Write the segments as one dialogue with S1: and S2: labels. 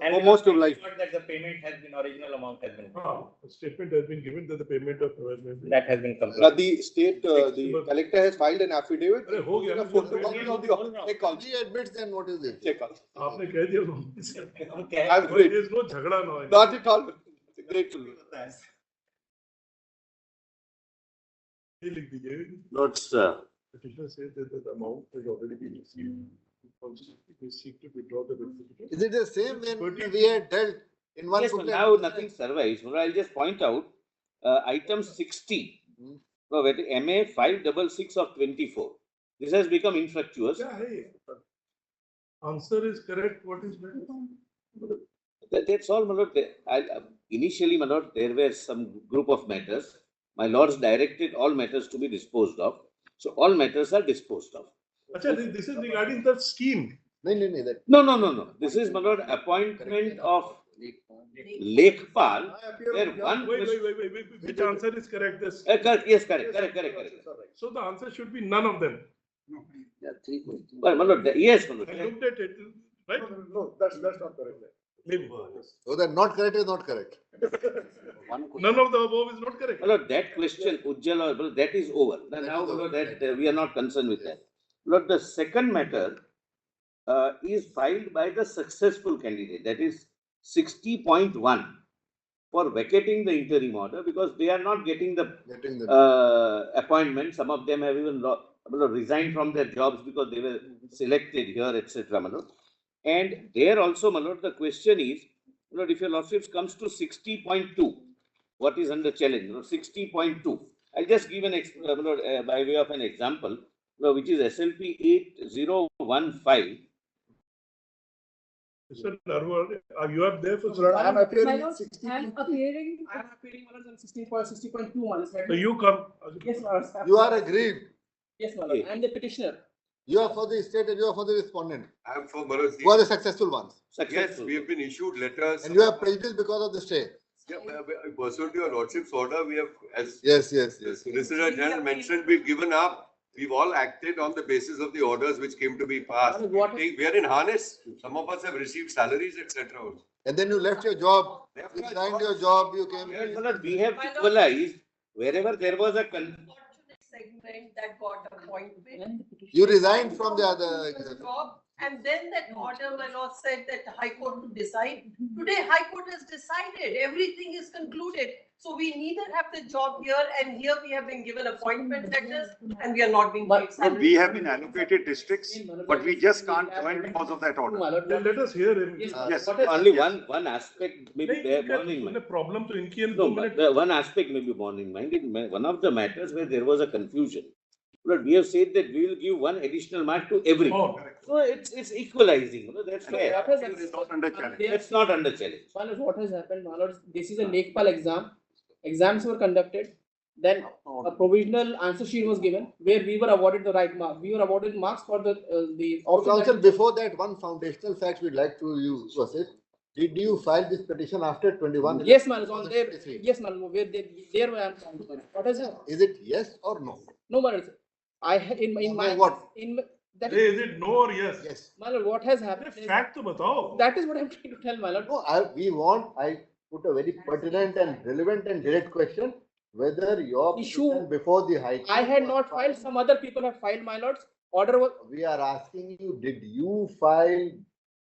S1: And
S2: for most of life.
S1: that the payment has been, original amount has been.
S3: A statement has been given that the payment of
S1: That has been
S2: Now
S1: completed.
S2: the state, the collector has filed an affidavit.
S3: अरे हो गया
S2: A
S3: ना,
S2: photocopy of the check out.
S4: He admits, then what is it?
S2: Check out.
S3: आपने कह दिया
S1: Okay.
S2: I'm great.
S3: there is no झगड़ा now.
S2: Not at all. Grateful.
S3: ये लिख दीजिए.
S5: Notes.
S3: Petitioner says that the amount has already been received. We seek to withdraw the certificate.
S4: Is it the same when we had dealt in one
S5: Yes,
S4: booklet?
S5: now nothing survives. I'll just point out item 60. No, wait, MA 566 of 24. This has become infructuous.
S3: क्या है ये? Answer is correct. What is better?
S5: That's all, my lord. Initially, my lord, there were some group of matters. My lords directed all matters to be disposed of. So all matters are disposed of.
S3: अच्छा, this is regarding the scheme.
S4: That.
S5: No. This is, my lord, appointment of Lekhpal. Where one
S3: Wait. Which answer is correct? This.
S5: correct. Yes, correct.
S3: So the answer should be none of them.
S5: Well, my lord, yes, my lord.
S3: I looked at it, right?
S6: No, that's not correct.
S3: Maybe.
S4: So that not correct is not correct.
S3: None of the above is not correct.
S5: My lord, that question, Ujjala, that is over. Now, my lord, that we are not concerned with that. Lord, the second matter is filed by the successful candidate, that is 60.1 for vacating the interim order because they are not getting the appointment. Some of them have even resigned from their jobs because they were selected here, etc. My lord. And there also, my lord, the question is, my lord, if your lordships comes to 60.2, what is under challenge? 60.2. I'll just give an by way of an example, which is SLP 8015.
S3: Mr. Narwar, you are there for
S6: I am appearing
S7: My
S6: in
S7: lord, I am appearing on 60.1.
S3: So you come.
S7: Yes, my lord.
S4: You are aggrieved.
S7: Yes, my lord. I am the petitioner.
S4: You are for the state and you are for the respondent.
S8: I am for Bharat.
S4: Who are the successful ones?
S8: Yes,
S5: Successful.
S8: we have been issued letters.
S4: And you are prejudiced because of the stay.
S8: Yeah, pursuant to your lordship's order, we have, as
S4: Yes.
S8: the Solicitor General mentioned, we've given up. We've all acted on the basis of the orders which came to be passed. We are in harness. Some of us have received salaries, etc.
S4: And then you left your job. You resigned your job. You came.
S5: Yes, my lord, we have equalized wherever there was a
S9: Fortunate segment that got appointment.
S4: You resigned from the other.
S9: Job, and then that order, my lord, said that High Court to decide. Today, High Court has decided. Everything is concluded. So we neither have the job here, and here we have been given appointment letters, and we are not being paid salary.
S10: We have been allocated districts, but we just can't join because of that order.
S7: My lord.
S3: Then let us hear him.
S7: Yes,
S10: Yes.
S5: only one aspect may be there borne in
S3: The
S5: mind.
S3: problem to Inki
S5: No, but one aspect may be borne in mind. In one of the matters where there was a confusion, but we have said that we will give one additional mark to everyone.
S3: Oh,
S5: So it's equalizing. That's fair.
S10: It is not under challenge.
S5: It's not under challenge.
S7: My lord, what has happened, my lord? This is a Lekhpal exam. Exams were conducted. Then a provisional answer sheet was given where we were awarded the right mark. We were awarded marks for the option.
S4: Counsel, before that, one foundational fact we'd like to use was it. Did you file this petition after 21?
S7: Yes, my lord. On there. Yes, my lord. Where there were. What is it?
S4: Is it yes or no?
S7: No, my lord. I in my
S4: what?
S7: That
S3: is it no or yes?
S4: Yes.
S7: My lord, what has happened?
S3: Fact to batao.
S7: That is what I'm trying to tell, my lord.
S4: No, I put a very pertinent and relevant and direct question. Whether your
S7: Issue-
S4: petition before the High Court
S7: I had
S4: was
S7: not filed. Some other people have filed, my lords. Order was.
S4: We are asking you, did you file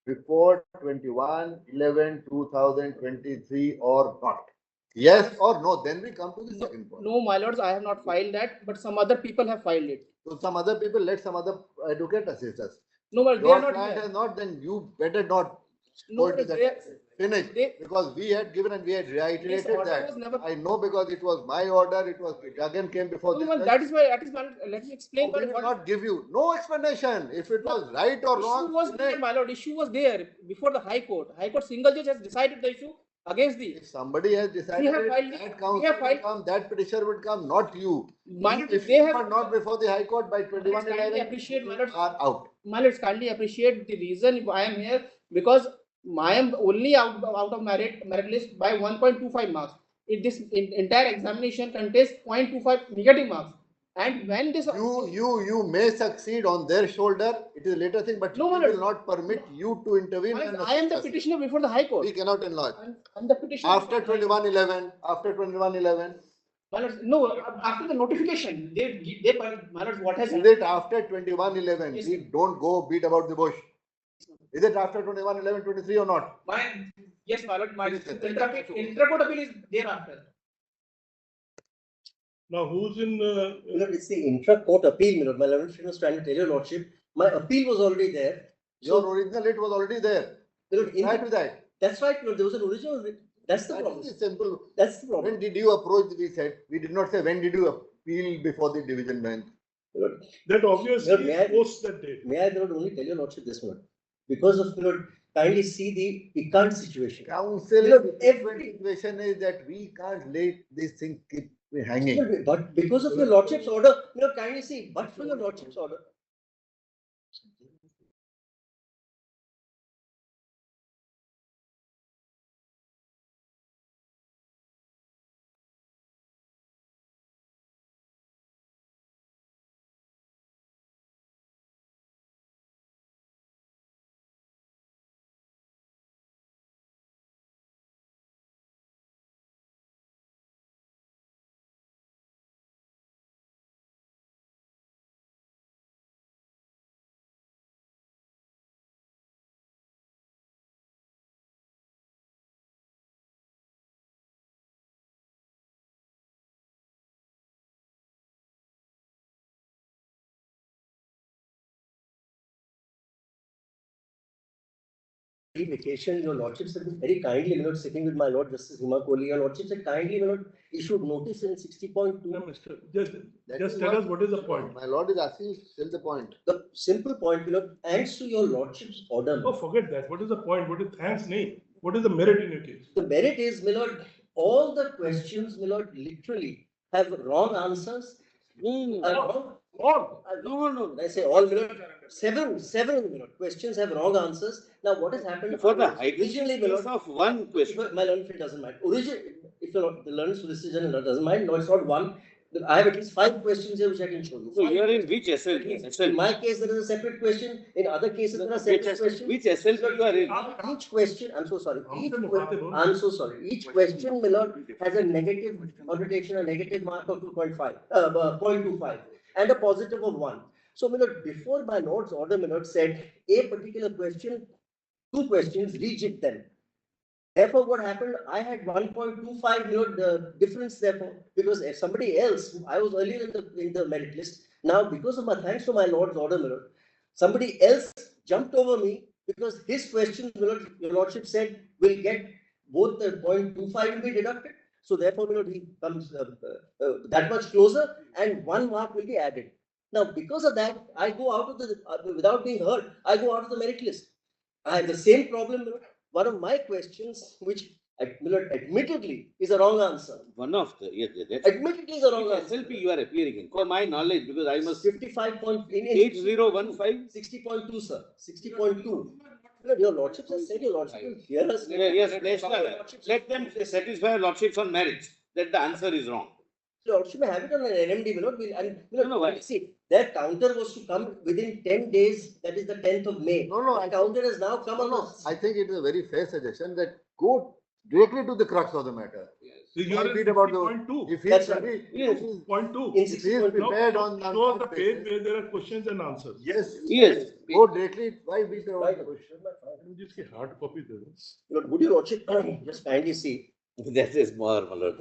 S4: before 21/11/2023 or not? Yes or no? Then we come to the second point.
S7: No, my lords, I have not filed that, but some other people have filed it.
S4: So some other people, let some other advocate assist us.
S7: No, but they
S4: Your
S7: are not
S4: client
S7: here.
S4: has not, then you better not
S7: No,
S4: go to that.
S7: they are-
S4: Finish,
S7: they-
S4: because we had given and we had reiterated
S7: order
S4: that.
S7: was never-
S4: I know because it was my order, it again came before
S7: No,
S4: this.
S7: well, that is why, my lord, let me explain.
S4: We will not give you no explanation if it was right or wrong.
S7: Issue was there, my lord. Issue was there before the High Court. High Court single judge has decided the issue against the.
S4: If somebody has decided
S7: have filed-
S4: that
S7: we
S4: counsel
S7: have
S4: will
S7: filed-
S4: come, that petitioner would come, not you. If
S7: They
S4: you
S7: have.
S4: are not before the High Court by
S7: Kindly
S4: 21/11,
S7: appreciate, my
S4: you
S7: lord.
S4: are out.
S7: My lords, kindly appreciate the reason I am here because I am only out of merit list by 1.25 marks. This entire examination contains 0.25 negative marks. And when this.
S4: You may succeed on their shoulder, it is a later thing, but
S7: No,
S4: we
S7: my
S4: will
S7: lord.
S4: not permit you to intervene.
S7: My
S4: and
S7: lord, I am the
S4: assist us.
S7: petitioner before the High Court.
S4: We cannot enlarge.
S7: I'm the petitioner.
S4: After 2111,
S7: My lord, no, after the notification, my lord, what has
S4: is
S7: happened?
S4: it after 2111?
S7: Yes,
S4: We don't go beat about the bush. Is it after 2111, 23 or not?
S7: Yes, my lord, my
S4: Yes, sir.
S7: intra-court appeal is thereafter.
S3: Now, who's in,
S6: Lord, it's the intra-court appeal, my lord. My lord was trying to tell your lordship, my appeal was already there.
S4: Your original it was already there.
S6: My lord,
S4: Prior to that.
S6: that's right, lord, there was an original writ. That's the
S4: That
S6: problem.
S4: is simple.
S6: That's the problem.
S4: When did you approach? We said we did not say when did you appeal before the division bench.
S6: Lord,
S3: that obviously
S6: may I-
S3: post that date.
S6: may I, my lord, only tell your lordship this, my lord? Because of, my lord, kindly see the piquant situation.
S4: Council,
S6: Look,
S4: every situation is that we can't let this thing keep hanging.
S6: But because of your lordship's order, my lord, kindly see, but for your lordship's order. Vacation, your lordships have been very kindly, my lord, sitting with my lord Justice Hima Kohli, your lordships had kindly, my lord, issued notice in 60.2.
S3: No, Mr. Just
S4: That
S3: tell us what is the point.
S4: My lord is asking, tell the point.
S6: The simple point, my lord, thanks to your lordship's order.
S3: Oh, forget that. What is the point? What is thanks name? What is the merit in your case?
S6: The merit is, my lord, all the questions, my lord, literally have wrong answers. No, I say all, my lord, several, my lord, questions have wrong answers. Now, what has happened?
S5: For the height
S6: Originally, my lord,
S5: of one question.
S6: my lord, if it doesn't mind. If the learned solicitor general doesn't mind, no, it's not one. I have at least 5 questions here which I can show you.
S5: So you are in which SLP?
S6: In my case, there is a separate question. In other cases, there are separate questions.
S5: Which SLP you are in?
S6: Each question, I'm so sorry. I'm so sorry. Each question, my lord, has a negative connotation, a negative mark of 2.5, 0.25, and a positive of 1. So, my lord, before my lord's order, my lord said a particular question, 2 questions, reject them. Therefore, what happened? I had 1.25, the difference. Therefore, because if somebody else, I was earlier in the merit list. Now, because of my thanks to my lord's order, my lord, somebody else jumped over me because his question, my lord, your lordship said will get both the 0.25 will be deducted. So therefore, my lord, he comes that much closer, and 1 mark will be added. Now, because of that, I go out of the without being heard. I go out of the merit list. I have the same problem, my lord. One of my questions, which admittedly is a wrong answer.
S5: One of the, yes, that's.
S6: Admittedly is a wrong answer.
S5: SLP you are appearing in. For my knowledge, because I must.
S6: 8015. 60.2, sir. 60.2. Your lordship has said your lordship will hear us.
S5: Yes, let them satisfy lordships on marriage that the answer is wrong.
S6: Lordship may have it on an NMD, my lord.
S5: No,
S6: see, their counter was to come within 10 days, that is the 10th of May.
S4: No,
S6: the counter has now come on.
S4: I think it is a very fair suggestion that go directly to the crux of the matter.
S3: You are in
S4: about
S3: 60.2.
S4: If he
S6: That's
S4: is,
S6: right.
S3: Yes,
S4: if
S3: 0.2.
S6: In
S4: he is
S6: 60.2.
S4: prepared on
S3: Show us the
S4: that
S3: page
S4: basis,
S3: where there are questions and answers.
S4: yes, go directly. Why beat about the bush?
S3: Just a hard copy there.
S6: Lord, would your lordship just kindly see?
S5: That is more, my lord.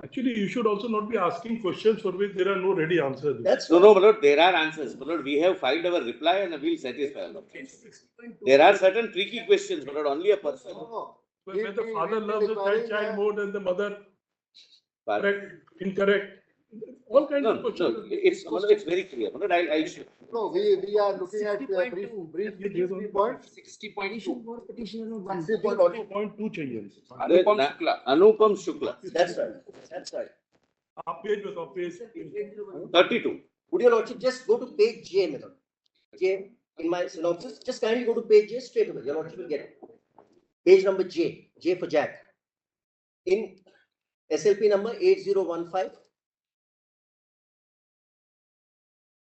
S3: Actually, you should also not be asking questions for which there are no ready answers.
S6: That's
S5: No, my lord, there are answers. My lord, we have filed our reply and we will satisfy. There are certain tricky questions, my lord, only a person.
S4: No,
S3: Where the father loves the child more than the mother. Correct, incorrect. All kinds of questions.
S5: It's very clear. My lord, I'll show.
S4: no, we are looking at brief 3 points.
S3: 60.2 चाहिए.
S5: Anupam Shukla.
S6: That's right. That's right.
S3: आप page बताओ page.
S5: 32.
S6: Would your lordship just go to page J, my lord? J in my synopsis, just kindly go to page J straight away. Your lordship will get it. Page number J, J for Jack. In SLP number 8015,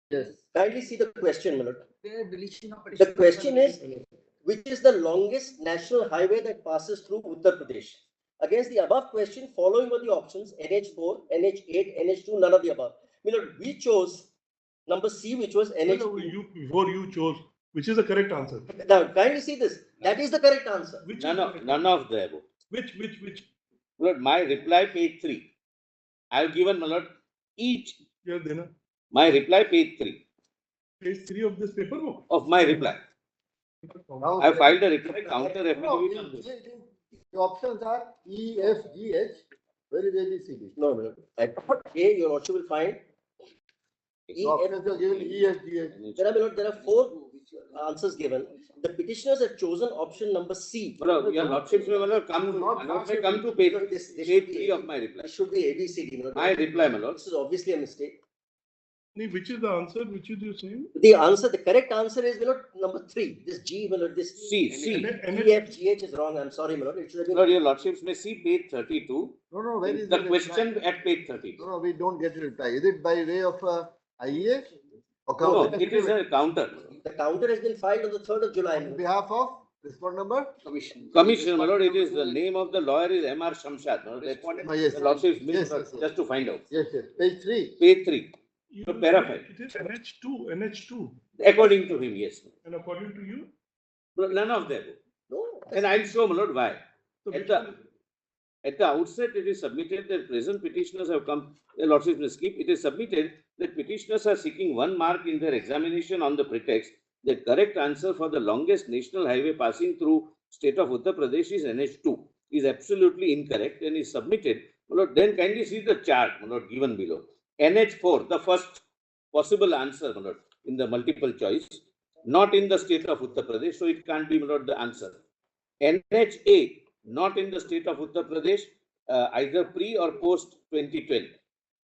S4: Yes.
S6: Kindly see the question, Milord. The question is, which is the longest national highway that passes through Uttar Pradesh? Against the above question, following were the options: NH4, NH8, NH2, none of the above. Milord, we chose number C, which was NH2.
S3: Before you chose, which is the correct answer?
S6: Now, kindly see this. That is the correct answer.
S3: Which
S5: None
S3: is
S5: of, none of the above.
S3: which?
S5: Lord, my reply page 3. I have given, my lord, each.
S3: Yeah, then
S5: My reply page 3
S3: page 3 of this paper book.
S5: of my reply.
S4: Now,
S5: I filed a reply counter
S4: no,
S5: affidavit on this.
S4: the options are E, F, G, H. Where is A, B, C, D?
S6: No, Milord. At A, your also will find
S4: The options are given E, F, G, H.
S6: there are 4 answers given. The petitioners have chosen option number C.
S5: Well, your lordship will come to page, page 3 of my reply.
S6: This should be ABCD.
S5: My reply, my lord.
S6: This is obviously a mistake.
S3: Which is the answer? Which is you saying?
S6: The correct answer is number 3. This G, this
S5: C.
S6: E, F, G, H is wrong. I'm sorry, Milord. It should have been.
S5: Lord, your lordships may see page 32.
S4: No, where is
S5: The question at page 32.
S4: No, we don't get a reply. Is it by way of IEA? Or
S5: No, it is a counter.
S6: The counter has been filed on the 3rd of July.
S4: On behalf of respondent number?
S5: Commissioner, my lord, it is the name of the lawyer is M.R. Shamshad. No,
S4: Yes.
S5: the lordships
S4: Yes.
S5: just to find out.
S4: Yes. Page 3.
S5: Page 3. So, paraphrase.
S3: It is NH2.
S5: According to him, yes.
S3: And according to you?
S5: But none of them.
S6: No.
S5: And I'll show, my lord, why.
S3: So
S5: At the outset, it is submitted that present petitioners have come, the lordship may skip, it is submitted that petitioners are seeking 1 mark in their examination on the pretext that correct answer for the longest national highway passing through state of Uttar Pradesh is NH2 is absolutely incorrect and is submitted. My lord, then kindly see the chart, my lord, given below. NH4, the first possible answer, my lord, in the multiple choice, not in the state of Uttar Pradesh, so it can't be, my lord, the answer. NH8, not in the state of Uttar Pradesh, either pre or post 2012.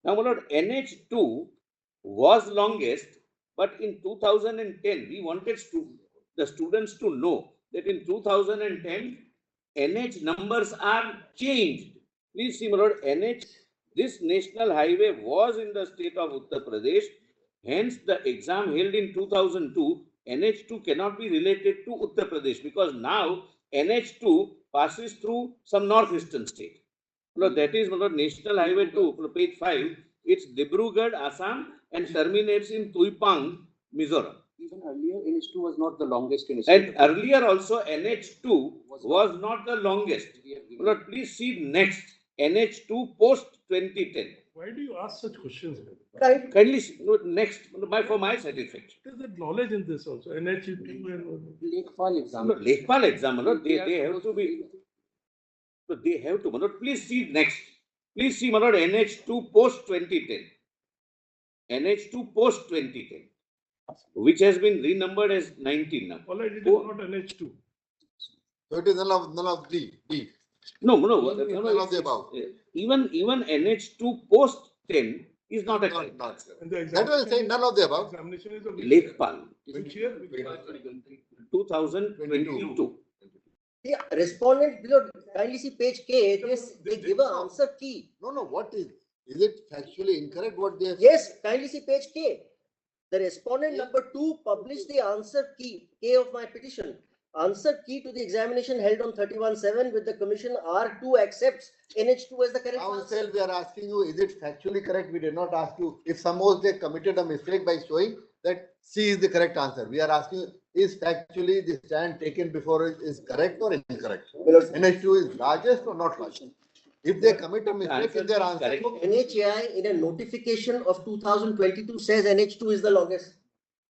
S5: Now, my lord, NH2 was longest, but in 2010, we wanted the students to know that in 2010, NH numbers are changed. Please see, my lord, NH, this national highway was in the state of Uttar Pradesh. Hence, the exam held in 2002, NH2 cannot be related to Uttar Pradesh because now NH2 passes through some northeastern state. Well, that is National Highway 2, page 5. It's Dibrugarh, Assam, and terminates in Tuipang, Mizoram.
S11: Even earlier, NH2 was not the longest in
S5: And earlier also, NH2 was not the longest. Well, please see next, NH2 post 2010.
S3: Why do you ask such questions?
S5: Kindly next, for my satisfaction.
S3: There's that knowledge in this also. NH2 and
S11: Lekhpal exam.
S5: Lekhpal exam, they have to be. So they have to, Manoj. Please see next. Please see, Manoj, NH2 post 2010. NH2 post 2010, which has been renumbered as 19 now.
S3: Already it is not NH2.
S4: So it is none of D.
S5: No,
S4: none of the above.
S5: Even NH2 post 10 is not a correct.
S4: That was saying none of the above.
S3: Examination is a
S5: Lekhpal,
S3: which year?
S5: 2022.
S6: The respondent below, kindly see page K, they give an answer key.
S4: No, what is it factually incorrect what they have?
S6: Yes, kindly see page K. The respondent number 2 published the answer key, K of my petition. Answer key to the examination held on 31/7 with the commission R2 accepts NH2 as the correct answer.
S4: Ourselves, we are asking you, is it factually correct? We did not ask you. If suppose they committed a mistake by showing that C is the correct answer, we are asking you, is factually the stand taken before it is correct or incorrect? NH2 is largest or not largest? If they commit a mistake in their answer,
S6: NHAI in a notification of 2022 says NH2 is the longest.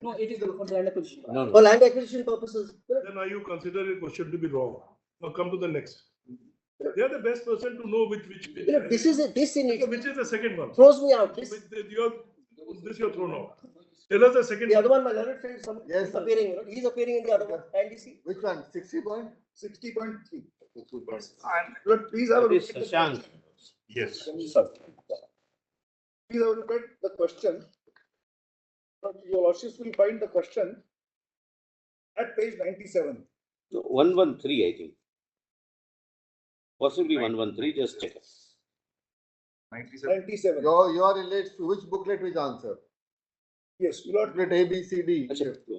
S7: No, it is for land acquisition.
S5: No.
S6: For land acquisition purposes.
S3: Then are you consider your question to be wrong? Now come to the next. They are the best person to know which.
S6: This is
S3: Which is the second one?
S6: Throws me out.
S3: This you're thrown out. Tell us the second.
S6: The other one, my learned friend,
S4: Yes,
S6: is appearing. He's appearing in the other one. And you see.
S4: which one? 60.3.
S2: Please have a look at the
S5: Shashank.
S3: Yes.
S2: Please have a look at the question. Your lordships will find the question at page 97.
S5: No, 113, I think. Possibly 113, just check.
S2: 97.
S4: Your relates to which booklet, which answer?
S2: Yes, my lord.
S4: Let A, B, C, D.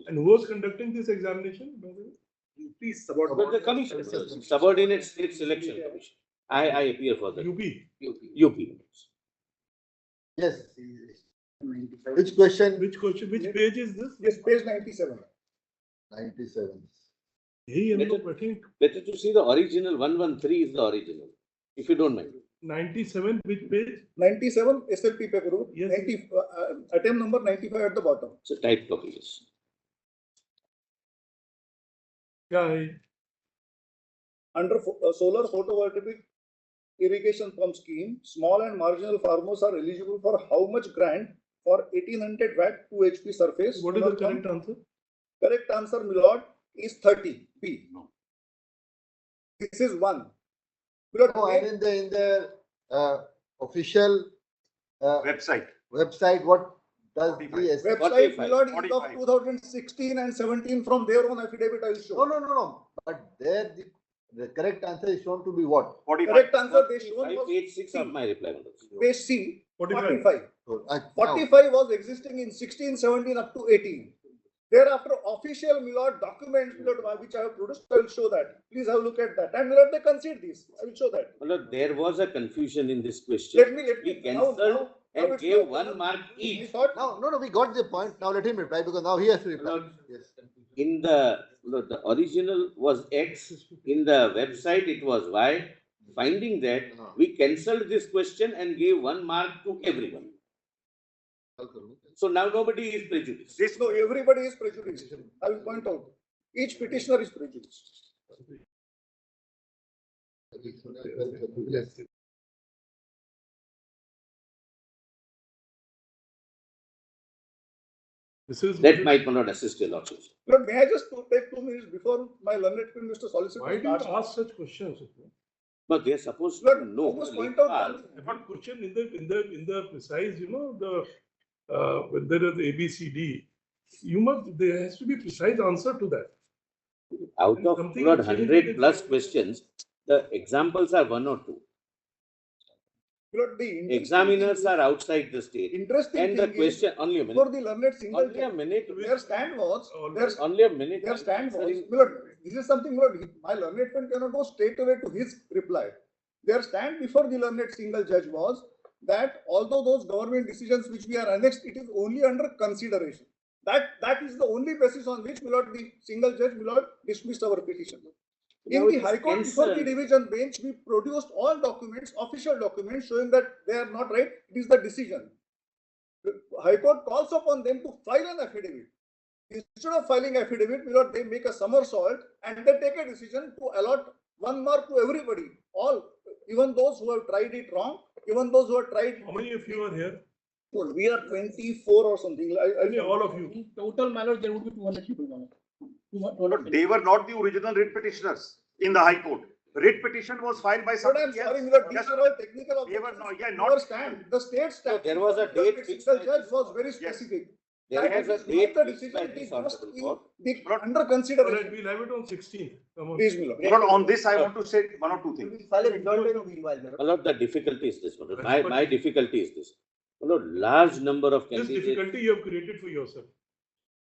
S3: And who was conducting this examination? by the way?
S2: Please
S5: But
S2: subordinate.
S5: the commission, subordinate state selection commission. I appear for that.
S3: UP.
S5: UP.
S4: Yes. Which question?
S3: Which question, which page is this?
S2: Yes, page 97.
S4: 97.
S3: Hey, I think
S5: Better to see the original. 113 is the original. If you don't mind.
S3: 97, which page?
S2: 97 SLP paper.
S3: Yes.
S2: 90, attempt number 95 at the bottom.
S5: It's a type copy. Yes.
S3: Yeah,
S2: Under solar photovoltaic irrigation pump scheme, small and marginal farmers are eligible for how much grant for 1800 watt 2 HP surface?
S3: what is the correct answer?
S2: Correct answer, my lord, is 30. B. No. This is 1. My lord,
S4: No, and in the official
S10: Website.
S4: website, what does the
S2: website, my lord, is of
S10: 45.
S2: 2016 and 17 from their own affidavit I will show.
S4: No. But there the correct answer is shown to be what?
S10: 45.
S2: Correct answer they shown was
S5: Page 6 of my reply.
S2: page C,
S3: 45.
S2: 45.
S4: So,
S2: 45 was existing in 16, 17 up to 18. Thereafter, official Milord documents, Milord, which I have produced, I will show that. Please have a look at that. And Milord, they concede this. I will show that.
S5: Well, there was a confusion in this question.
S2: Let me.
S5: We
S2: now-
S5: cancelled
S2: now
S5: and
S2: it's
S5: gave
S2: not-
S5: 1 mark
S2: we
S5: each.
S2: thought-
S4: No, we got the point. Now let him reply because now he has to reply.
S5: Lord,
S4: Yes.
S5: In the original was X, in the website it was Y. Finding that, we cancelled this question and gave 1 mark to everyone. So now nobody is prejudiced.
S2: This, no, everybody is prejudiced. I will point out. Each petitioner is prejudiced.
S4: Yes.
S3: This is.
S5: That might not assist your lordship.
S2: Lord, may I just take 2 minutes before my learned friend, Mr. Solicitor?
S3: Why do you
S2: starts?
S3: ask such questions?
S5: But they are supposed to
S2: Lord,
S5: know.
S2: I must
S5: the
S2: point out
S5: Lekhpal.
S2: one thing.
S3: But question in the precise, when there is A, B, C, D, there has to be precise answer to that.
S5: Out of
S3: Something
S5: Lord,
S3: is changing
S5: 100 plus
S3: in-
S5: questions, the examples are 1 or 2.
S2: Lord, the interesting
S5: Examiners
S2: thing
S5: are outside the state.
S2: is- Interesting
S5: And the
S2: thing is,
S5: question, only a
S2: for
S5: minute,
S2: the learned single
S5: only a
S2: judge,
S5: minute,
S2: their stand was,
S5: only a minute.
S2: their stand was,
S5: Answering-
S2: Lord, this is something, Lord, my learned friend cannot go straight away to his reply. Their stand before the learned single judge was that although those government decisions which we are annexed, it is only under consideration. That is the only basis on which, my lord, the single judge, my lord, dismissed our petition. In
S5: Now
S2: the
S5: it is
S2: High Court, before the
S5: cancelled.
S2: division bench, we produced all documents, official documents showing that they are not right. It is the decision. The High Court calls upon them to file an affidavit. Instead of filing affidavit, my lord, they make a somersault and they take a decision to allot 1 mark to everybody. All, even those who have tried it wrong, even those who have tried.
S3: How many of you are here?
S2: Well, we are 24 or something.
S3: Only all of you.
S7: In total malus, there would be 200 people. Manoj.
S10: But they were not the original writ petitioners in the High Court. Writ petition was filed by
S2: But
S10: somebody
S2: I'm sorry,
S10: else.
S2: Miller, these
S10: Yes.
S2: are all technical
S10: They were
S2: objections.
S10: not, yeah,
S2: Your
S10: not.
S2: stand, the state stand.
S5: there was a date fixed
S2: Single
S5: by
S2: judge
S5: this-
S2: was very specific.
S5: There
S2: That
S5: was a
S2: is not
S5: date
S2: the
S5: fixed
S2: decision,
S5: by
S2: it
S5: this
S2: is just
S5: honorable
S2: in
S5: court.
S2: the
S10: But-
S2: under
S3: Alright,
S2: consideration.
S3: we'll have it on 16th. Come on.
S2: Please, Miller.
S10: But on this, I want to say 1 or 2 things.
S6: File a rejoinder meanwhile, Madam.
S5: My lord, the difficulty is this. My difficulty is this. My lord, large number of
S3: This
S5: candidates.
S3: difficulty you have created for yourself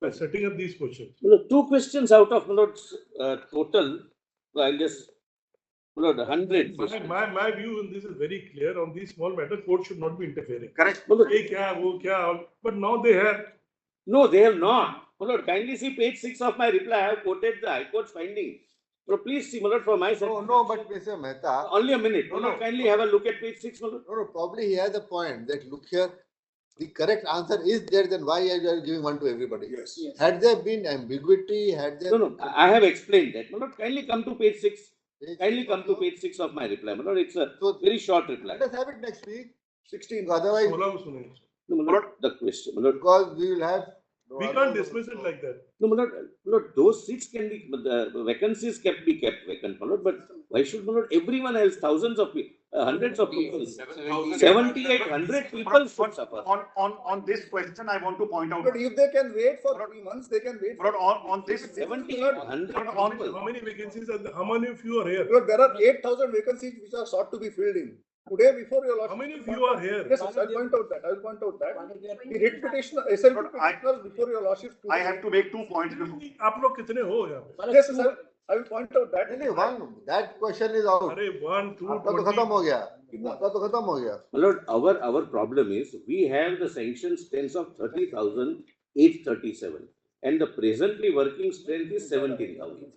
S3: by setting up these questions.
S5: My lord, 2 questions out of, my lord, total, I'll just, my lord, 100 questions.
S3: My view on this is very clear. On these small matters, court should not be interfering.
S10: Correct.
S5: My lord,
S3: Ye kya, wo kya, but now they have.
S5: no, they have not. My lord, kindly see page 6 of my reply. I have quoted the High Court's finding. So please see, my lord, for my side.
S4: No, but Mr. Mehta,
S5: Only a minute. My
S4: No,
S5: lord,
S4: no.
S5: kindly have a look at page 6, my lord.
S4: probably he has a point that look here, the correct answer is there, then why are you giving one to everybody?
S2: Yes.
S4: Had there been ambiguity, had there.
S5: No, I have explained that. My lord, kindly come to page 6.
S4: been-
S5: Kindly come to page 6 of my reply. My lord, it's a
S4: So-
S5: very short reply.
S4: Let us have it next week,
S2: 16.
S4: otherwise,
S3: 16 सुने.
S5: No, my lord, the question. My lord,
S4: because we will have.
S3: We can't dismiss it like that.
S5: no, my lord, those seats can be, the vacancies can be kept vacant, my lord, but why should, my lord, everyone else, thousands of people, hundreds of people, 7,800 people should suffer.
S10: On this question, I want to point out.
S2: But if they can wait for 3 months, they can wait.
S10: But on this,
S5: 7,800
S3: How
S5: people.
S3: many vacancies are there? How many of you are here?
S2: Look, there are 8,000 vacancies which are sought to be filled in. Today, before your lordship.
S3: How many of you are here?
S2: Yes, yes, I'll point out that. I will point out that. The writ petitioner, SLP petitioners before your lordship.
S10: I have to make 2 points before.
S3: आप लोग कितने हो यहाँ पे?
S2: Yes, yes, I will point out that.
S4: नहीं, one, that question is out.
S3: अरे 1, 2,
S4: आपका तो खत्म हो गया. आपका तो खत्म हो गया.
S5: My lord, our problem is we have the sanction strength of 30,837 and the presently working strength is 17,000.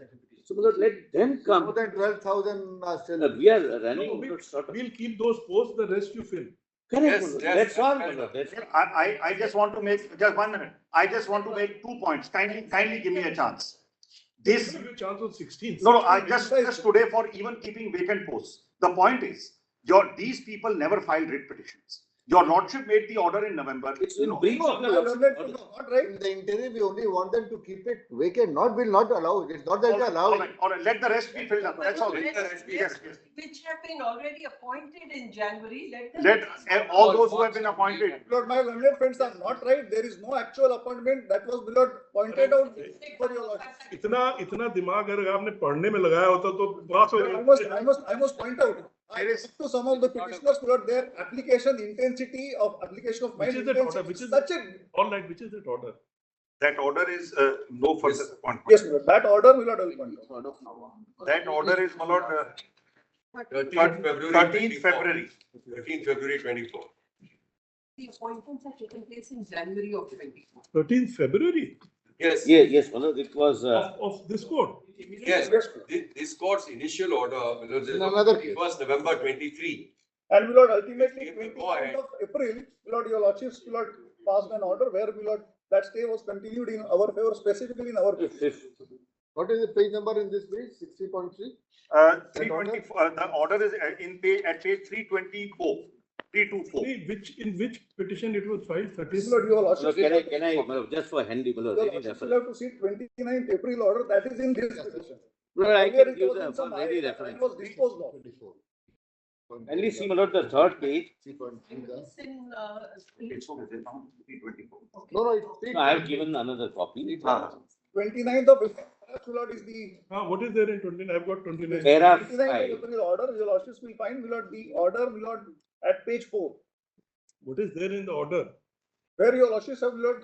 S5: So my lord, let them come.
S4: More than 12,000 are still.
S5: We are running.
S3: We'll keep those posts, the rest you fill.
S5: Correct.
S8: Yes, yes,
S5: That's all.
S8: fair
S5: My lord. That's all.
S10: I just want to make, just 1 minute. I just want to make 2 points. Kindly give me a chance. This,
S3: Give you a chance on 16th.
S10: no, I just today for even keeping vacant posts. The point is, these people never filed writ petitions. Your lordship made the order in November.
S5: It's in breach of the
S2: No,
S5: law.
S2: not right.
S4: In the interim, we only want them to keep it vacant, will not allow it. It's not that they allow it.
S10: All right, let the rest be filled up. That's all.
S9: Let the
S10: Yes, yes.
S9: which have been already appointed in January,
S10: Let all those who have been appointed.
S2: Lord, my learned friends are not right. There is no actual appointment. That was Lord pointed out for your lordship.
S3: इतना दिमाग अगर आपने पढ़ने में लगाया होता तो बात हो
S2: I must point out. I respect to some of the petitioners, Lord, their application intensity of application of
S3: Which
S2: mind
S3: is that order?
S2: intensity
S3: Which is
S2: such a.
S3: all right? Which is that order?
S10: That order is no further appointment.
S2: Yes, Lord, that order will not point out.
S10: That order is, my lord,
S8: 13th February.
S10: 13th February.
S8: 13th February 24.
S9: the appointments have taken place in January of 24.
S3: 13th February
S8: Yes.
S5: Yes, my lord. It was.
S3: of this court.
S8: Yes, this court's initial order,
S4: In another case.
S8: was November 23.
S2: And Lord, ultimately,
S8: Go
S2: 29th
S8: ahead.
S2: of April, Lord, your lordships, Lord, passed an order where Lord, that stay was continued in our favor, specifically in our favor.
S4: What is the page number in this page? 60.3?
S10: 324, the order is at page 324. 324.
S3: In which petition it was filed? 30th.
S2: Lord, your
S5: My
S2: lordships.
S5: lord, can I just for handy, my lord,
S2: Your
S5: any
S2: lordships will
S5: reference?
S2: have to see 29th April order, that is in this petition.
S5: No, I
S2: Earlier
S5: can
S2: it
S5: give
S2: was
S5: the
S2: in some
S5: for ready
S2: it
S5: reference.
S2: was disposed of.
S5: Kindly see, my lord, the third page.
S9: It's in,
S10: It's okay, then now 324.
S4: No, it's
S5: No, I have given another copy.
S2: 29th of April, Lord, is the
S3: What is there in 29? I've got 29.
S5: Para
S2: 29th of
S5: 5.
S2: April order, your lordships will find, Lord, the order, Lord, at page 4,
S3: What is there in the order?
S2: where your lordships have, Lord,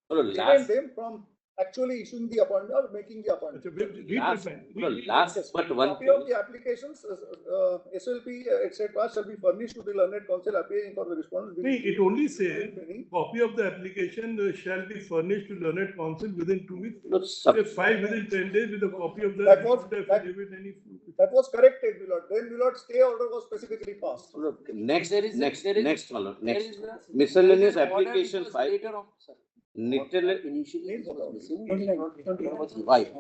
S5: My lord,
S2: prevent
S5: last,
S2: them from actually issuing the appointment or making the appointment.
S3: Read
S5: last,
S3: that line.
S5: my lord, last but one
S2: Copy of
S5: page.
S2: the applications, SLP, etc., shall be furnished to the learned counsel appearing for the respondent.
S3: No, it only says copy of the application shall be furnished to learned counsel within 2 weeks.
S5: No,
S3: Say 5 within 10 days with a copy of the
S2: That was-
S3: affidavit, any.
S2: That was corrected, my lord. Then, my lord, stay order was specifically passed.
S5: Next, next, my lord,
S11: There
S5: next.
S11: is a-
S5: Miscellaneous
S11: there is an order
S5: application
S11: which was
S5: 5.
S11: later on, sir. Initially, it was missing.
S2: 29.
S11: It was revived.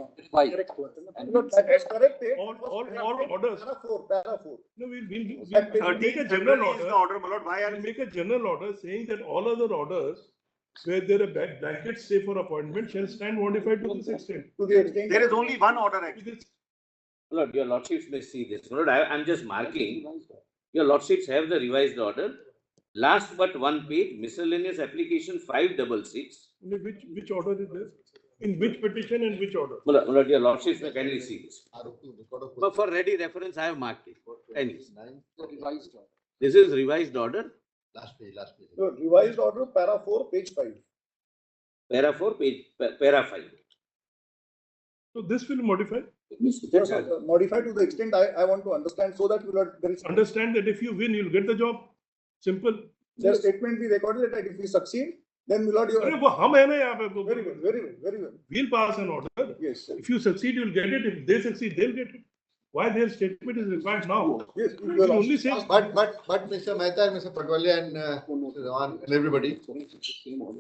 S11: And
S2: Lord, that was corrected.
S3: All-
S2: It was
S3: all
S2: corrected.
S3: orders.
S2: Para 4.
S3: No, we'll make a
S10: 13th
S3: general
S10: February is the
S3: order.
S10: order, my lord. Why are
S3: We'll make a general order saying that all other orders where there are blanket stay for appointment shall stand modified to this extent.
S2: To the extent.
S10: there is only one order actually?
S5: My lord, your lordships may see this. My lord, I'm just marking. Your lordships have the revised order. Last but one page, miscellaneous application 566.
S3: Which order is this? In which petition and which order?
S5: My lord, your lordships may kindly see this. But for ready reference, I have marked it. Kindly.
S11: the revised order.
S5: This is revised order,
S4: Last page.
S2: So, revised order, para 4, page 5.
S5: para 4, para 5.
S3: So this will modify.
S5: That's all.
S2: Modify to the extent I want to understand so that, my lord, there is.
S3: Understand that if you win, you'll get the job. Simple.
S2: Their statement be recorded that if we succeed, then, my lord, you
S3: अरे
S2: are.
S3: वो हम है ना यहाँ पे.
S2: Very well, very well, very well.
S3: We'll pass an order.
S2: Yes, sir.
S3: If you succeed, you'll get it. If they succeed, they'll get it. Why their statement is required now?
S2: Yes.
S3: We'll only say.
S4: But Mr. Mehta and Mr. Patwalia and Mr. Raman and everybody,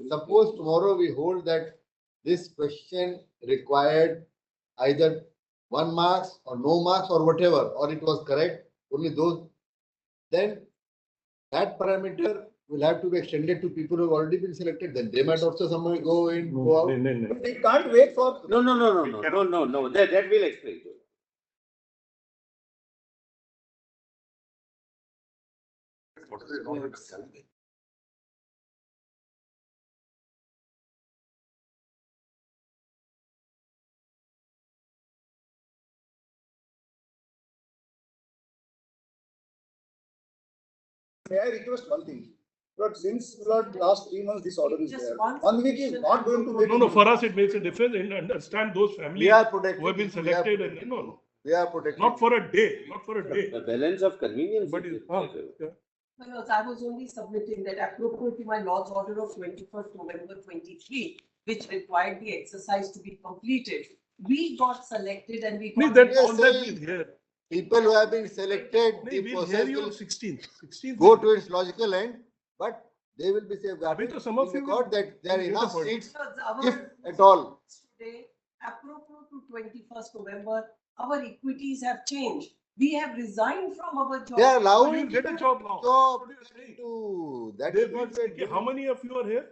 S4: suppose tomorrow we hold that this question required either 1 marks or no marks or whatever, or it was correct, only those, then that parameter will have to be extended to people who have already been selected, then they might also somebody go in, go out.
S3: No.
S2: They can't wait for.
S5: No. That will explain.
S8: What is it?
S2: may I request one thing? But since last 3 months this order is
S9: Just
S2: there,
S9: one
S2: 1 week is not going to make.
S3: No, for us it makes a difference and understand those families
S4: We are protecting.
S3: who have been
S4: we are
S3: selected and
S4: protecting.
S3: no,
S4: We are protecting.
S3: not for a day, not for a day.
S5: The balance of convenience.
S3: But
S5: is
S3: yeah.
S9: No, I was only submitting that appropriate to my Lord's order of 21st November 23, which required the exercise to be completed. We got selected and we
S3: No,
S9: got.
S3: that
S4: Yes,
S3: all that
S4: sir.
S3: we'll hear.
S4: People who have been selected,
S3: No,
S4: the
S3: we'll hear
S4: process
S3: you on
S4: will
S3: 16th. 16th.
S4: go to its logical end, but they will be safeguarded.
S3: Because some of
S4: in the
S3: you
S4: court
S3: will-
S4: that there are
S3: will get
S4: enough
S3: appointed.
S4: seats,
S9: Our
S4: if at all.
S9: today, appropriate to 21st November, our equities have changed. We have resigned from our job.
S4: They are allowed
S3: You will get a job now.
S4: job
S3: What are you saying?
S4: to that
S3: They
S4: is what we are
S3: will, how many of you are here?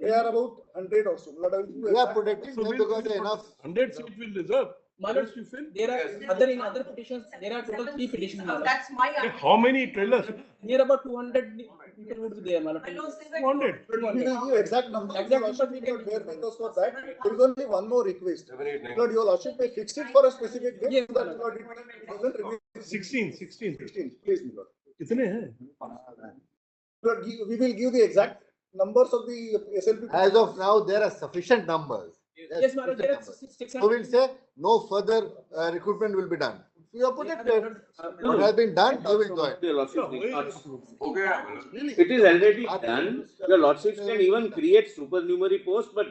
S2: They are about 100 or so.
S4: We are protecting
S3: So
S4: them
S3: we'll-
S4: because
S3: we'll
S4: they are enough.
S3: 100 seats will reserve.
S7: My lord,
S3: Rest you fill.
S7: there are in other petitions, there are total 3 petitions. my lord.
S9: That's my.
S3: Okay, how many tell us?
S7: Near about 200 people would be there, my lord.
S9: My lords, they were-
S3: 200.
S2: We will give you exact number.
S7: Exact
S2: Your
S7: number
S2: Lordship
S7: we
S2: will
S7: can-
S2: bear with us for that. There is only one more request.
S8: 7, 8, 9.
S2: Lord, your Lordship may fix it for a specific date.
S7: Yes,
S2: So that
S7: my
S2: Lord, it doesn't remain.
S3: 16, 16.
S2: 16, please, my Lord.
S3: कितने हैं?
S2: Lord, we will give the exact numbers of the SLP.
S4: As of now, there are sufficient numbers. There are
S7: Yes, my lord, there are
S4: sufficient numbers.
S7: 600.
S4: So we'll say no further recruitment will be done. We are protected. What has been done, they will join.
S5: Your lordship
S3: No,
S5: need not-
S8: हो गया
S5: It is already done. Your lordships can even create supernumerary posts, but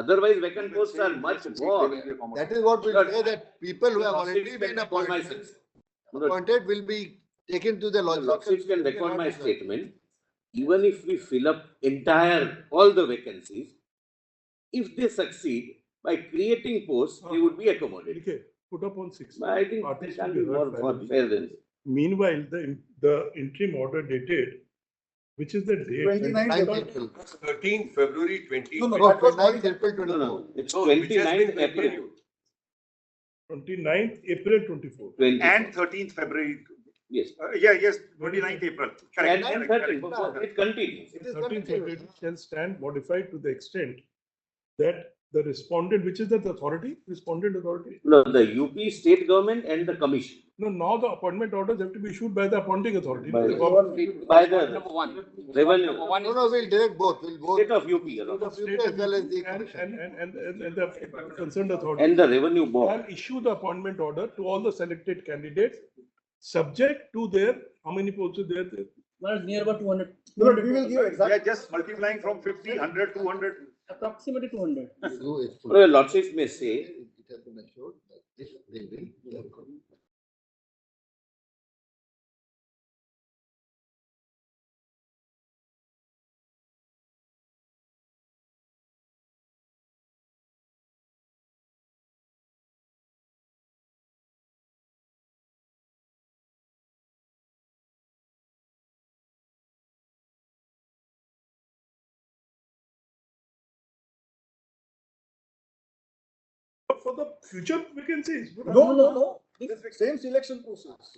S5: otherwise vacant posts are much more.
S4: That is what we'll say, that people who have already
S5: Lordships
S4: been
S5: can record my
S4: appointed,
S5: statement.
S4: will be taken to the
S5: The
S4: logical.
S5: lordships can record my statement. Even if we fill up all the vacancies, if they succeed by creating posts, they would be accommodated.
S3: Okay, put up on 6.
S5: I think
S3: Parties
S5: they can
S3: will
S5: be
S3: be heard
S5: more
S3: fairly.
S5: fair than this.
S3: Meanwhile, the interim order dated, which is the date?
S2: 29th
S4: 9th
S2: April.
S4: April.
S8: 13th February 20.
S2: No, no,
S4: No,
S2: that was
S4: 9th April
S5: No,
S4: 24.
S5: no, it's
S8: No, which has
S5: 29th
S8: been
S5: April.
S8: continued.
S3: 29th April 24.
S5: 20.
S10: And 13th February.
S5: Yes.
S10: Yes, 29th April.
S5: And
S10: Correct.
S5: 13th, it continues.
S4: It is
S3: 13th
S4: continued.
S3: April shall stand modified to the extent that the respondent, which is the authority, respondent authority?
S5: No, the UP state government and the commission.
S3: No, now the appointment orders have to be issued by the appointing authority.
S5: By
S3: The
S5: the-
S3: government.
S5: By the
S11: Number one.
S5: revenue,
S11: Number one
S4: No, no, we'll direct both. We'll both.
S5: state of UP,
S4: State
S5: alone.
S4: of UP as well as the
S3: And,
S4: commission.
S3: and the concerned authority.
S5: And the revenue board.
S3: Shall issue the appointment order to all the selected candidates, subject to their, how many posts are there?
S7: My lord, near about 200.
S2: Lord, we will give
S10: We are
S2: exact.
S10: just multiplying from 50, 100, 200.
S7: Approximately 200.
S4: So it's full.
S5: Well, lordships may say,
S4: It has been assured that if they will, they are good.
S3: For the future vacancies.
S2: No. This same selection process.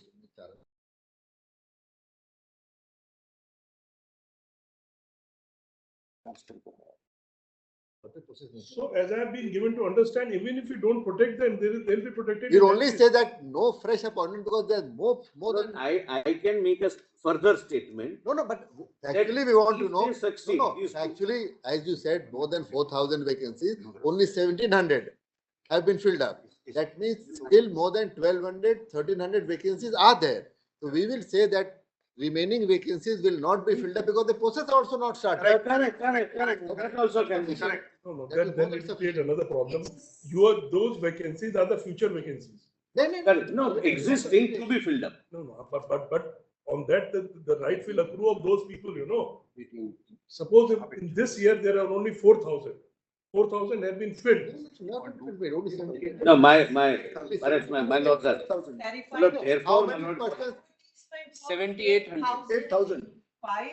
S3: So as I have been given to understand, even if you don't protect them, they'll be protected.
S4: We'll only say that no fresh appointment because there's more than.
S5: I can make a further statement.
S4: No, but actually we want to
S5: If
S4: know.
S5: they succeed,
S4: No,
S5: if-
S4: actually, as you said, more than 4,000 vacancies, only 1,700 have been filled up. That means still more than 1,200, 1,300 vacancies are there. So we will say that remaining vacancies will not be filled up because the process are also not started.
S5: Correct. That also can be correct.
S3: No,
S4: That is
S3: then
S4: more
S3: it
S4: than
S3: will create another problem. Those vacancies are the future vacancies.
S4: Then
S5: Correct. No, existing to be filled up.
S3: No, but on that, the right will accrue of those people, Suppose if in this year there are only 4,000. 4,000 have been filled.
S4: only 78.
S5: No, my lords are.
S9: Clarify.
S5: Look,
S4: How
S5: therefore, my
S4: many
S5: lord,
S4: persons?
S11: 7,800.
S2: 8,000.
S9: 5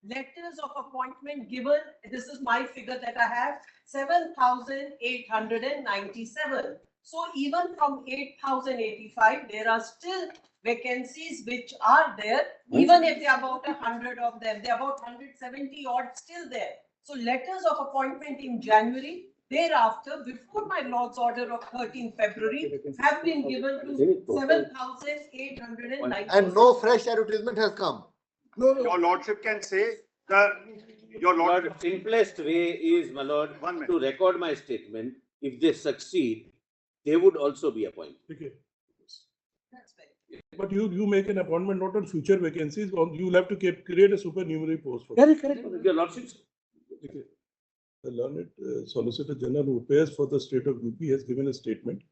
S9: letters of appointment given, this is my figure that I have, 7,897. So even from 8,085, there are still vacancies which are there, even if there are about 100 of them, there are about 170 odd still there. So letters of appointment in January, thereafter, before my Lord's order of 13th February, have been given to 7,897.
S4: And no fresh advertisement has come.
S2: No, no.
S10: Your lordship can say your
S5: Lord,
S10: lordship.
S5: simplest way is, my lord,
S10: 1 minute.
S5: to record my statement. If they succeed, they would also be appointed.
S3: Okay.
S9: That's very.
S3: But you make an appointment not on future vacancies, or you'll have to create a supernumerary post for.
S5: Correct. Your lordship.
S3: Okay. The learned Solicitor General who appears for the state of UP has given a statement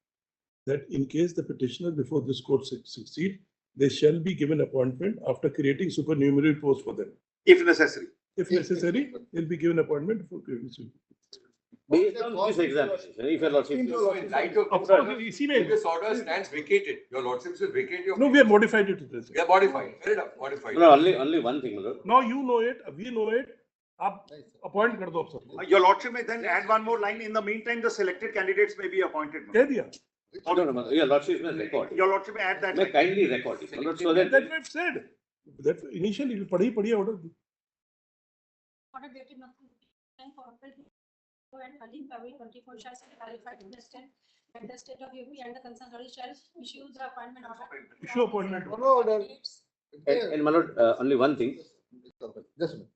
S3: that in case the petitioner before this court succeed, they shall be given appointment after creating supernumerary post for them.
S10: If necessary.
S3: If necessary, they'll be given appointment for creating.
S5: Based on this examination, if your lordship.
S8: So in light of this, if this order stands vacated, your lordships will vacate your.
S3: No, we have modified it to this.
S8: We are modified. Fair enough, modified.
S5: No, only one thing, my lord.
S3: Now you know it, we know it. आप appoint कर दो आप सबको.
S10: Your lordship may then add one more line. In the meantime, the selected candidates may be appointed.
S3: कह दिया.
S5: No, your lordship may record.
S10: Your lordship may add that.
S5: May kindly record it, my lord, so that.
S3: That we've said. That initially पढ़ी order.
S12: Order dated for April and early February 24 shall be clarified in the state and the state of UP and the concerned body shall issue the appointment order.
S3: Issue appointment.
S4: No order.
S5: And my lord, only one thing.
S4: Just a minute.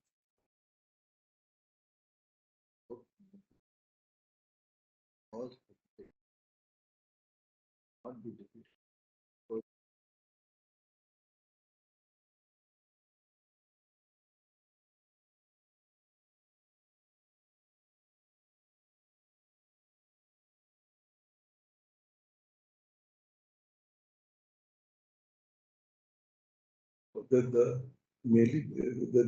S3: That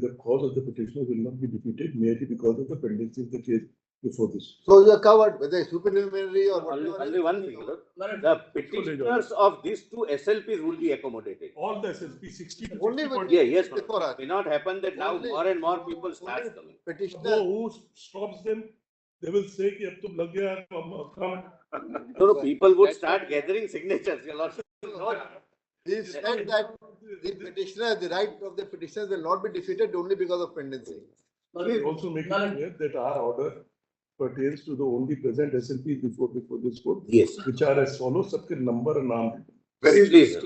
S3: the cause of the petitioner will not be defeated merely because of the pendency of the case before this.
S4: So you are covered, whether it's supernumerary or whatever.
S5: Only one thing, my lord. The petitioners of these two SLPs would be accommodated.
S3: All the SLP 60 to
S4: Only
S3: 60.
S5: Yeah, yes, my
S4: before us.
S5: lord. May not happen that now
S4: Only-
S5: more and more people start coming.
S4: Petitioner.
S3: Who stops them? They will say कि अब तुम लग गया come.
S5: So people would start gathering signatures, your lordship.
S4: He said that the petitioner, the right of the petitioners will not be defeated only because of pendency.
S3: We also make it clear that our order pertains to the only present SLPs before this court.
S5: Yes.
S3: Which are as follows, सबके number and नाम.
S5: Very please.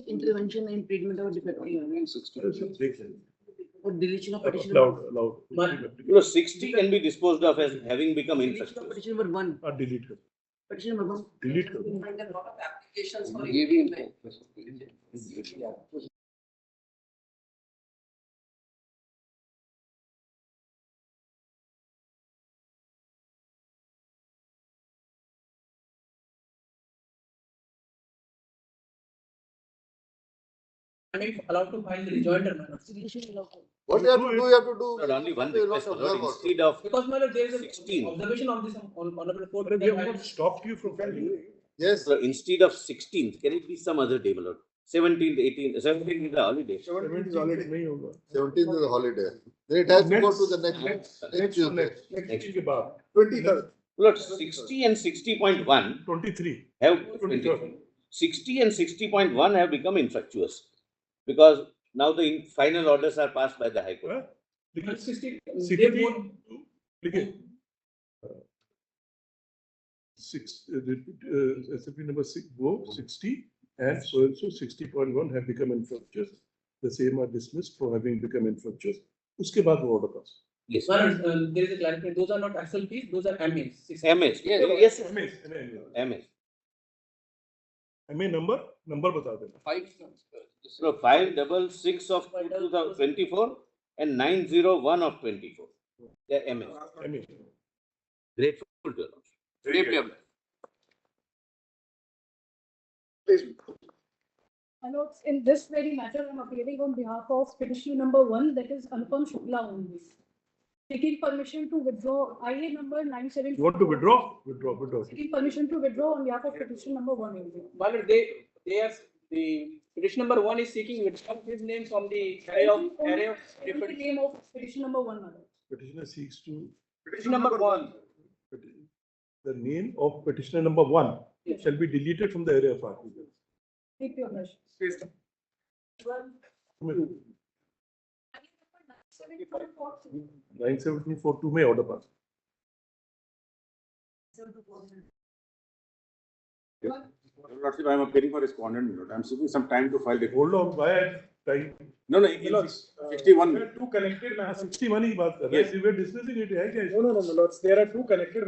S11: Intervention and treatment of defective. Or deletion of petition.
S3: Allowed.
S5: 60 can be disposed of as having become infectious.
S11: Petition number 1.
S3: Delete कर.
S11: Petition number 1.
S3: Delete कर.
S9: And a lot of applications for
S11: ये भी
S9: improvement.
S7: And if allowed to file the rejoinder, my lord.
S4: What you have to do, you have to do.
S5: Not only one
S4: You
S5: request,
S4: have
S5: my
S4: to
S5: lord,
S4: observe also.
S5: instead of
S7: Because my lord, there is a
S5: 16.
S7: observation of this honorable court.
S3: But we have not stopped you from filing.
S4: Yes.
S5: so instead of 16th, can it be some other day, my lord? 17th, 18th, 17th is the holiday.
S3: 17th नहीं होगा.
S4: 17th is a holiday. Then it has to go to the next Tuesday.
S3: Next के बाद.
S2: 23rd.
S5: Lord, 60 and 60.1
S3: 23.
S5: have
S3: 23rd.
S5: 60 and 60.1 have become infructuous because now the final orders are passed by the High Court.
S3: Huh? लिखिए.
S7: 60.
S3: 60. लिखिए. 6 SLP number 6 go 60 and so 60.1 have become infructuous. The same are dismissed for having become infructuous. उसके बाद वो order pass.
S5: Yes.
S7: There is a clarification. Those are not SLPs, those are MAs.
S5: MS. Yes. MS.
S3: MA number बता देना.
S5: So 566 of 2024 and 901 of 24. They are MS.
S3: MA.
S5: Grateful to you.
S12: My lords, in this very matter, I am appearing on behalf of petitioner number 1, that is Anupam Shukla only. Seeking permission to withdraw IA number 974.
S3: You want to withdraw? Withdraw.
S12: Seeking permission to withdraw on behalf of petitioner number 1 only.
S7: My lord, they are, the petition number 1 is seeking withdrawal of his name from the array of
S12: Only the name of petition number 1, my lord.
S3: Petitioner seeks to
S7: petition number 1.
S3: the name of petitioner number 1 shall be deleted from the area of article.
S12: Take your pleasure.
S3: 974.2 में order pass.
S13: Lordship, I am appearing for respondent, my lord. I am seeking some time to file the.
S3: Hold on, why time?
S13: No, no,
S3: My lords,
S13: 61.
S3: Two connected. 61 ही बात कर रहे हैं. We were discussing it. है क्या?
S14: No, my lords. There are two connected